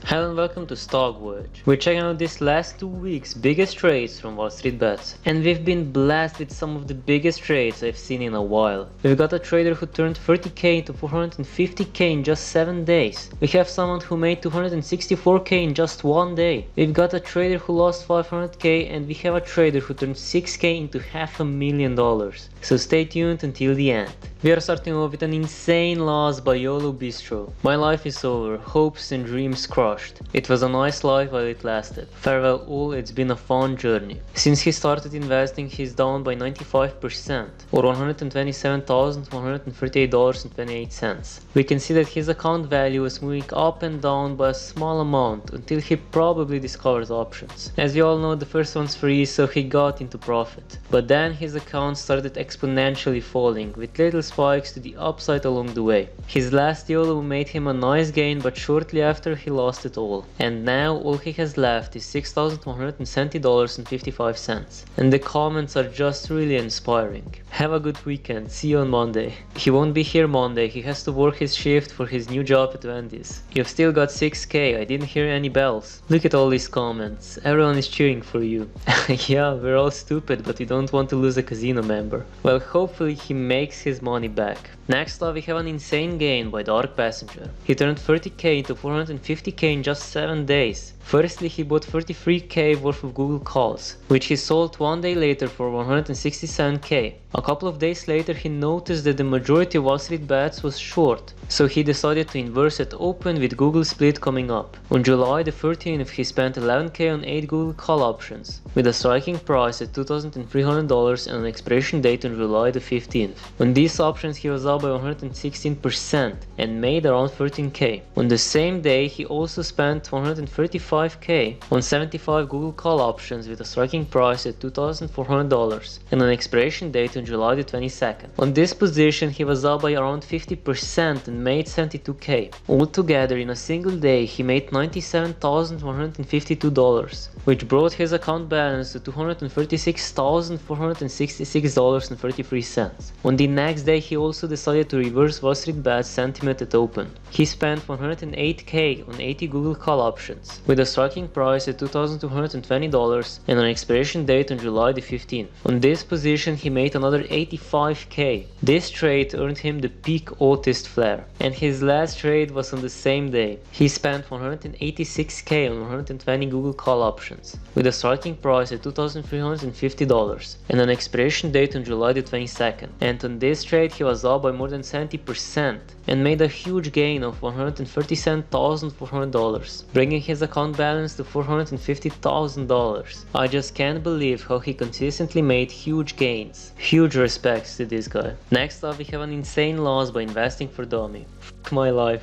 Hello and welcome to Stock Voyage. We're checking out this last 2 weeks' biggest trades from WallStreetBets, and we've been blessed with some of the biggest trades I've seen in a while. We've got a trader who turned 30k into 450k in just 7 days. We have someone who made 264k in just 1 day. We've got a trader who lost 500k, and we have a trader who turned 6k into $500,000. So stay tuned until the end. We are starting off with an insane loss by YOLO Bistro. My life is over, hopes and dreams crushed. It was a nice life while it lasted. Farewell all, it's been a fun journey. Since he started investing, he's down by 95%, or $127,138.28. We can see that his account value is moving up and down by a small amount until he probably discovered options. As we all know, the first one's free, so he got into profit. But then his account started exponentially falling, with little spikes to the upside along the way. His last YOLO made him a nice gain, but shortly after he lost it all. And now all he has left is $6,170.55. And the comments are just really inspiring. Have a good weekend, see you on Monday. He won't be here Monday, he has to work his shift for his new job at Wendy's. You've still got 6k, I didn't hear any bells. Look at all these comments, everyone is cheering for you. Yeah, we're all stupid, but we don't want to lose a casino member. Well, hopefully he makes his money back. Next up, we have an insane gain by Dark Passenger. He turned 30k into 450k in just 7 days. Firstly, he bought 33k worth of Google calls, which he sold 1 day later for 167k. A couple of days later, he noticed that the majority of WallStreetBets was short, so he decided to inverse at open with Google split coming up. On July the 13th, he spent 11k on 8 Google call options, with a striking price at $2,300 and an expiration date on July the 15th. On these options, he was up by 116% and made around 13k. On the same day, he also spent 135k on 75 Google call options with a striking price at $2,400 and an expiration date on July the 22nd. On this position, he was up by around 50% and made 72k. Altogether, in a single day, he made $97,152, which brought his account balance to $236,466.33. On the next day, he also decided to reverse WallStreetBets sentiment at open. He spent 108k on 80 Google call options, with a striking price at $2,220 and an expiration date on July the 15th. On this position, he made another 85k. This trade earned him the peak autist flair, and his last trade was on the same day. He spent 186k on 120 Google call options, with a striking price at $2,350 and an expiration date on July the 22nd. And on this trade, he was up by more than 70% and made a huge gain of $137,400, bringing his account balance to $450,000. I just can't believe how he consistently made huge gains. Huge respects to this guy. Next up, we have an insane loss by investing for dummy. Fuck my life.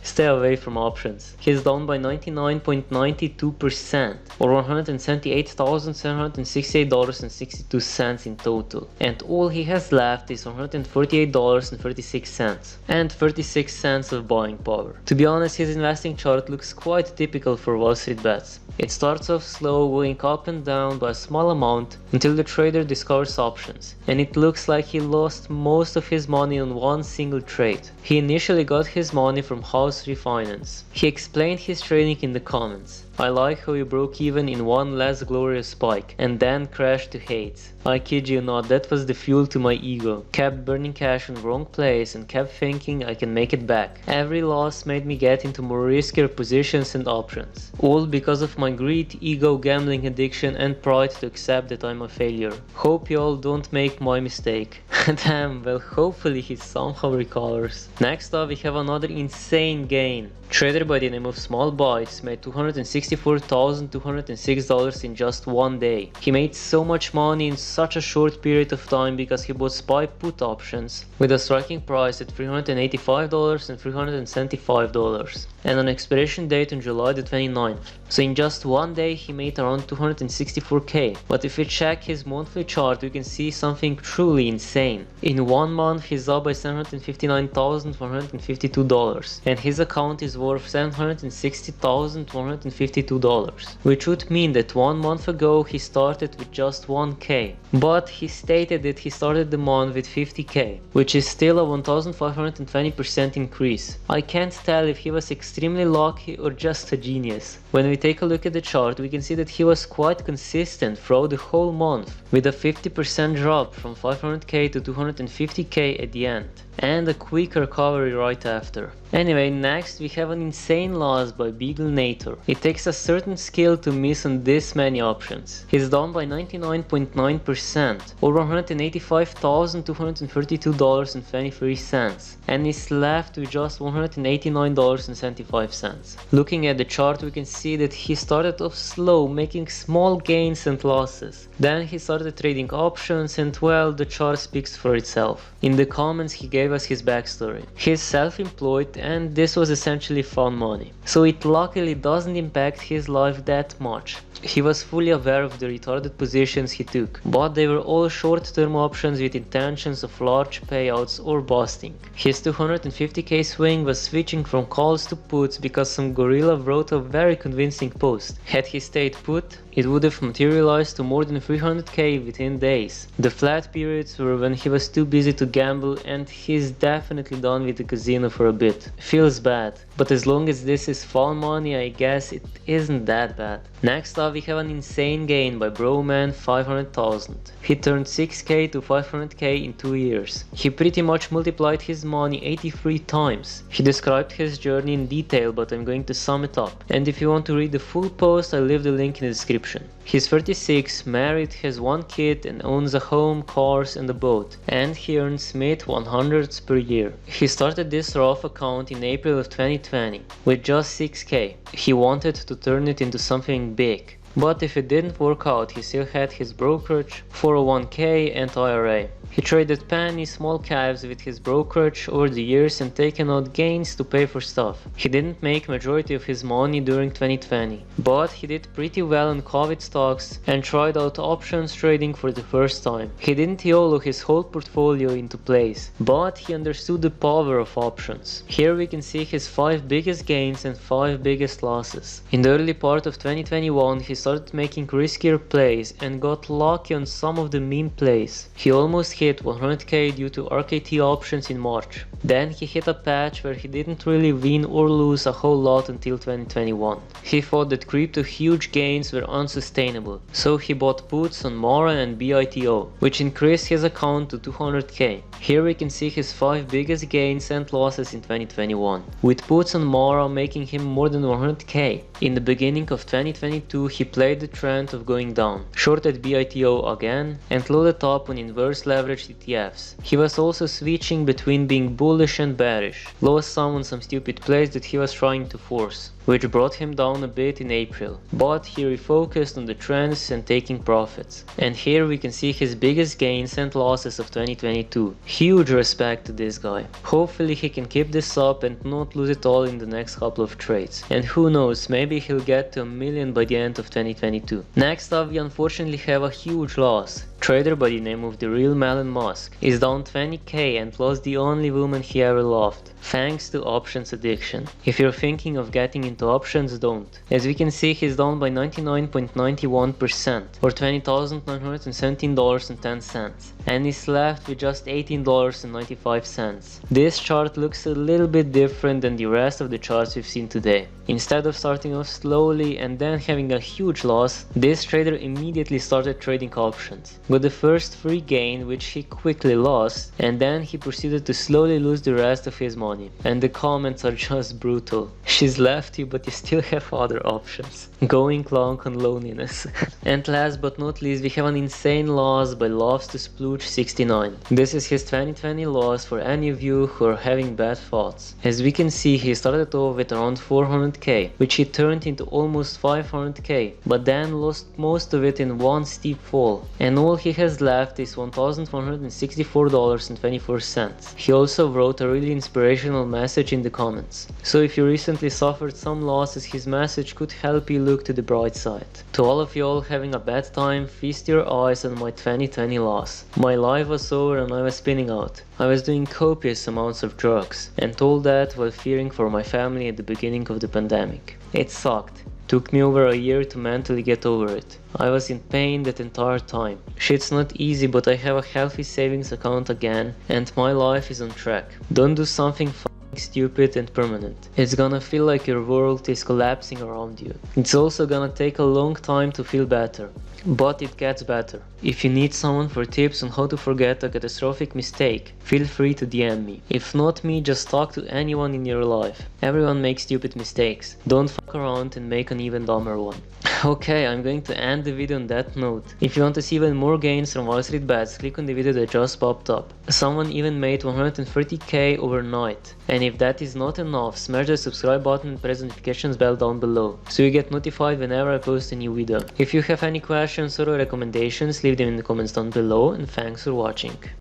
Stay away from options. He's down by 99.92%, or $178,768.62 in total, and all he has left is $148.36 and 36 cents of buying power. To be honest, his investing chart looks quite typical for WallStreetBets. It starts off slow, going up and down by a small amount until the trader discovers options, and it looks like he lost most of his money on one single trade. He initially got his money from house refinance. He explained his trading in the comments. I like how you broke even in one less glorious spike and then crashed to hate. I kid you not, that was the fuel to my ego. Kept burning cash in the wrong place and kept thinking I can make it back. Every loss made me get into more riskier positions and options. All because of my greed, ego, gambling addiction and pride to accept that I'm a failure. Hope you all don't make my mistake. Damn, well hopefully he somehow recovers. Next up, we have another insane gain. Trader by the name of Small Bites made $264,206 in just 1 day. He made so much money in such a short period of time because he bought SPY put options with a striking price at $385 and $375 and an expiration date on July the 29th. So in just 1 day he made around 264k. But if we check his monthly chart, we can see something truly insane. In 1 month he's up by $759,152 and his account is worth $760,152, which would mean that 1 month ago he started with just 1k, but he stated that he started the month with 50k, which is still a 1520% increase. I can't tell if he was extremely lucky or just a genius. When we take a look at the chart, we can see that he was quite consistent throughout the whole month, with a 50% drop from 500k to 250k at the end, and a quick recovery right after. Anyway, next we have an insane loss by Beagle-nator. It takes a certain skill to miss on this many options. He's down by 99.9% or $185,232.23, and is left with just $189.75. Looking at the chart, we can see that he started off slow, making small gains and losses. Then he started trading options, and well, the chart speaks for itself. In the comments he gave us his backstory. He's self-employed, and this was essentially fun money, so it luckily doesn't impact his life that much. He was fully aware of the retarded positions he took, but they were all short-term options with intentions of large payouts or busting. His 250k swing was switching from calls to puts because some gorilla wrote a very convincing post. Had he stayed put, it would have materialized to more than 300k within days. The flat periods were when he was too busy to gamble, and he's definitely done with the casino for a bit. Feels bad, but as long as this is fun money, I guess it isn't that bad. Next up, we have an insane gain by Broman 500,000. He turned 6k to 500k in 2 years. He pretty much multiplied his money 83 times. He described his journey in detail, but I'm going to sum it up. And if you want to read the full post, I'll leave the link in the description. He's 36, married, has 1 kid, and owns a home, cars, and a boat. And he earns mid-100s per year. He started this Roth account in April of 2020 with just 6k. He wanted to turn it into something big. But if it didn't work out, he still had his brokerage, 401k, and IRA. He traded penny small caps with his brokerage over the years and taken out gains to pay for stuff. He didn't make majority of his money during 2020, but he did pretty well on COVID stocks and tried out options trading for the first time. He didn't YOLO his whole portfolio into place, but he understood the power of options. Here we can see his 5 biggest gains and 5 biggest losses. In the early part of 2021, he started making riskier plays and got lucky on some of the meme plays. He almost hit 100k due to RKT options in March. Then he hit a patch where he didn't really win or lose a whole lot until 2021. He thought that crypto huge gains were unsustainable, so he bought puts on Mara and BITO, which increased his account to 200k. Here we can see his 5 biggest gains and losses in 2021, with puts on Mara making him more than 100k. In the beginning of 2022, he played the trend of going down, shorted BITO again, and loaded up on inverse leverage ETFs. He was also switching between being bullish and bearish, lost some on some stupid plays that he was trying to force, which brought him down a bit in April, but he refocused on the trends and taking profits. And here we can see his biggest gains and losses of 2022. Huge respect to this guy. Hopefully he can keep this up and not lose it all in the next couple of trades. And who knows, maybe he'll get to 1 million by the end of 2022. Next up, we unfortunately have a huge loss. Trader by the name of the real Elon Musk is down 20k and lost the only woman he ever loved, thanks to options addiction. If you're thinking of getting into options, don't. As we can see, he's down by 99.91% or $20,917.10, and is left with just $18.95. This chart looks a little bit different than the rest of the charts we've seen today. Instead of starting off slowly and then having a huge loss, this trader immediately started trading options. Got the first free gain, which he quickly lost, and then he proceeded to slowly lose the rest of his money. And the comments are just brutal. She's left you, but you still have other options. Going long on loneliness. And last but not least, we have an insane loss by Loves to Splooge 69. This is his 2020 loss for any of you who are having bad thoughts. As we can see, he started off with around 400k, which he turned into almost 500k, but then lost most of it in one steep fall. And all he has left is $1,164.24. He also wrote a really inspirational message in the comments. So if you recently suffered some losses, his message could help you look to the bright side. To all of y'all having a bad time, feast your eyes on my 2020 loss. My life was over and I was spinning out. I was doing copious amounts of drugs, and all that while fearing for my family at the beginning of the pandemic. It sucked. Took me over a year to mentally get over it. I was in pain that entire time. Shit's not easy, but I have a healthy savings account again, and my life is on track. Don't do something stupid and permanent. It's gonna feel like your world is collapsing around you. It's also gonna take a long time to feel better. But it gets better. If you need someone for tips on how to forget a catastrophic mistake, feel free to DM me. If not me, just talk to anyone in your life. Everyone makes stupid mistakes. Don't fuck around and make an even dumber one. Okay, I'm going to end the video on that note. If you want to see even more gains from WallStreetBets, click on the video that just popped up. Someone even made 130k overnight. And if that is not enough, smash the subscribe button and press the notifications bell down below, so you get notified whenever I post a new video. If you have any questions or recommendations, leave them in the comments down below, and thanks for watching.